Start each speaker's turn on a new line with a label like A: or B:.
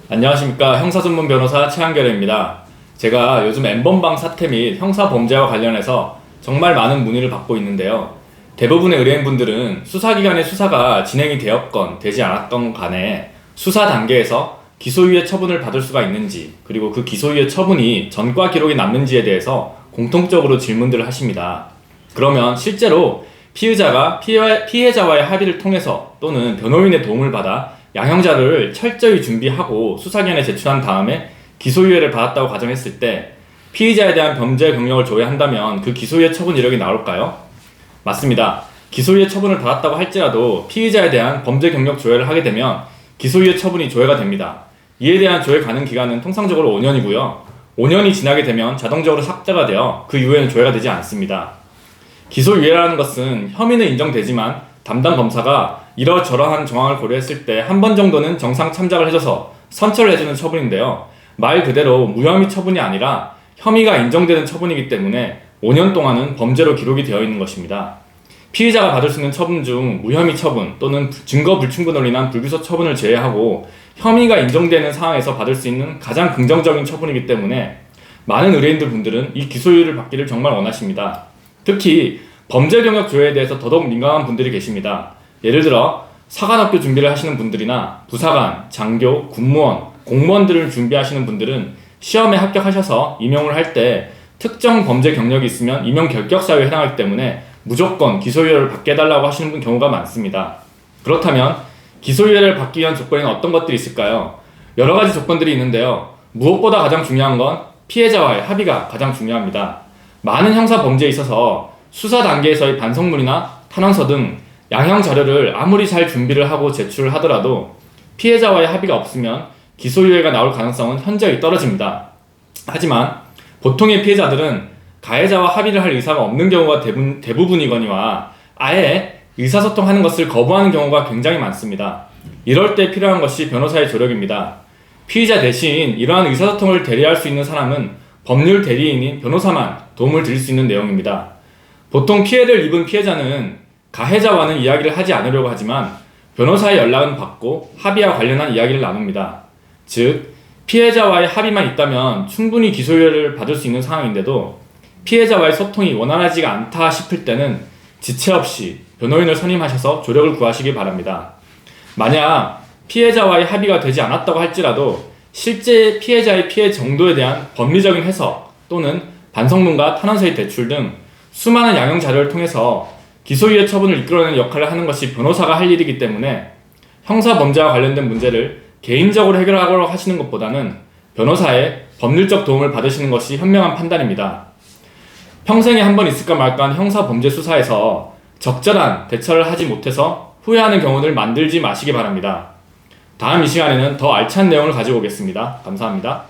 A: 안녕하십니까. 형사전문 변호사 최한결입니다. 제가 요즘 N번방 사태 및 형사범죄와 관련해서 정말 많은 문의를 받고 있는데요. 대부분의 의뢰인분들은 수사기관의 수사가 진행이 되었건 되지 않았건 간에 수사 단계에서 기소유예 처분을 받을 수가 있는지, 그리고 그 기소유예 처분이 전과 기록이 남는지에 대해서 공통적으로 질문들을 하십니다. 그러면 실제로 피의자가 피해자와의 합의를 통해서 또는 변호인의 도움을 받아 양형자료를 철저히 준비하고 수사기관에 제출한 다음에 기소유예를 받았다고 가정했을 때 피의자에 대한 범죄 경력을 조회한다면 그 기소유예 처분 이력이 나올까요? 맞습니다. 기소유예 처분을 받았다고 할지라도 피의자에 대한 범죄 경력 조회를 하게 되면 기소유예 처분이 조회가 됩니다. 이에 대한 조회 가능 기간은 통상적으로 5년이고요. 5년이 지나게 되면 자동적으로 삭제가 되어 그 이후에는 조회가 되지 않습니다. 기소유예라는 것은 혐의는 인정되지만 담당 검사가 이러저러한 정황을 고려했을 때 한 번 정도는 정상 참작을 해줘서 선처를 해주는 처분인데요. 말 그대로 무혐의 처분이 아니라 혐의가 인정되는 처분이기 때문에 5년 동안은 범죄로 기록이 되어 있는 것입니다. 피의자가 받을 수 있는 처분 중 무혐의 처분 또는 증거 불충분으로 인한 불기소 처분을 제외하고 혐의가 인정되는 상황에서 받을 수 있는 가장 긍정적인 처분이기 때문에 많은 의뢰인들 분들은 이 기소유예를 받기를 정말 원하십니다. 특히 범죄 경력 조회에 대해서 더더욱 민감한 분들이 계십니다. 예를 들어 사관학교 준비를 하시는 분들이나 부사관, 장교, 군무원, 공무원들을 준비하시는 분들은 시험에 합격하셔서 임용을 할 때 특정 범죄 경력이 있으면 임용 결격 사유에 해당하기 때문에 무조건 기소유예를 받게 해달라고 하시는 경우가 많습니다. 그렇다면 기소유예를 받기 위한 조건에는 어떤 것들이 있을까요? 여러 가지 조건들이 있는데요. 무엇보다 가장 중요한 건 피해자와의 합의가 가장 중요합니다. 많은 형사 범죄에 있어서 수사 단계에서의 반성문이나 탄원서 등 양형 자료를 아무리 잘 준비를 하고 제출을 하더라도 피해자와의 합의가 없으면 기소유예가 나올 가능성은 현저히 떨어집니다. 하지만 보통의 피해자들은 가해자와 합의를 할 의사가 없는 경우가 대부분이거니와 아예 의사소통하는 것을 거부하는 경우가 굉장히 많습니다. 이럴 때 필요한 것이 변호사의 조력입니다. 피의자 대신 이러한 의사소통을 대리할 수 있는 사람은 법률 대리인인 변호사만 도움을 드릴 수 있는 내용입니다. 보통 피해를 입은 피해자는 가해자와는 이야기를 하지 않으려고 하지만 변호사의 연락은 받고 합의와 관련한 이야기를 나눕니다. 즉, 피해자와의 합의만 있다면 충분히 기소유예를 받을 수 있는 상황인데도 피해자와의 소통이 원활하지가 않다 싶을 때는 지체 없이 변호인을 선임하셔서 조력을 구하시기 바랍니다. 만약 피해자와의 합의가 되지 않았다고 할지라도 실제 피해자의 피해 정도에 대한 법리적인 해석 또는 반성문과 탄원서의 대출 등 수많은 양형 자료를 통해서 기소유예 처분을 이끌어내는 역할을 하는 것이 변호사가 할 일이기 때문에 형사범죄와 관련된 문제를 개인적으로 해결하려고 하시는 것보다는 변호사의 법률적 도움을 받으시는 것이 현명한 판단입니다. 평생에 한 번 있을까 말까한 형사범죄 수사에서 적절한 대처를 하지 못해서 후회하는 경우를 만들지 마시기 바랍니다. 다음 이 시간에는 더 알찬 내용을 가지고 오겠습니다. 감사합니다.